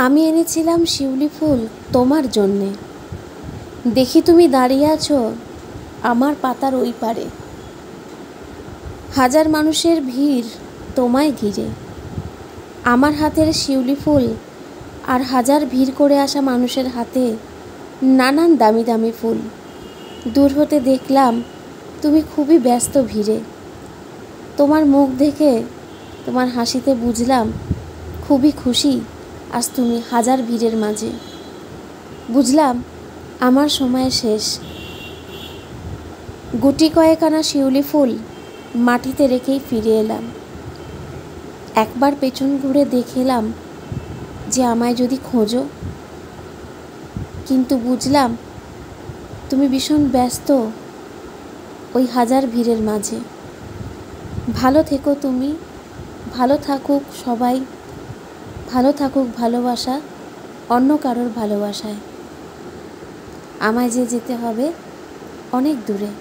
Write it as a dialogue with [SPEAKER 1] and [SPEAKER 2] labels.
[SPEAKER 1] আমি এনেছিলাম শিউলি ফুল তোমার জন্যে। দেখি তুমি দাঁড়িয়ে আছো আমার পাতার ওই পারে। হাজার মানুষের ভিড় তোমায় ঘিরে। আমার হাতের শিউলি ফুল আর হাজার ভিড় করে আসা মানুষের হাতে নানান দামি দামি ফুল। দূর হতে দেখলাম তুমি খুবই ব্যস্ত ভিড়ে। তোমার মুখ দেখে, তোমার হাসিতে বুঝলাম খুবই খুশি আজ তুমি হাজার ভিড়ের মাঝে। বুঝলাম আমার সময় শেষ। গুটি কয়েক আনা শিউলি ফুল মাটিতে রেখেই ফিরে এলাম। একবার পেছন ঘুরে দেখলাম যে আমায় যদি খোঁজো, কিন্তু বুঝলাম তুমি ভীষণ ব্যস্ত ওই হাজার ভিড়ের মাঝে। ভালো থেকো তুমি, ভালো থাকুক সবাই, ভালো থাকুক ভালোবাসা অন্য কারোর ভালোবাসায়। আমায় যে যেতে হবে অনেক দূরে।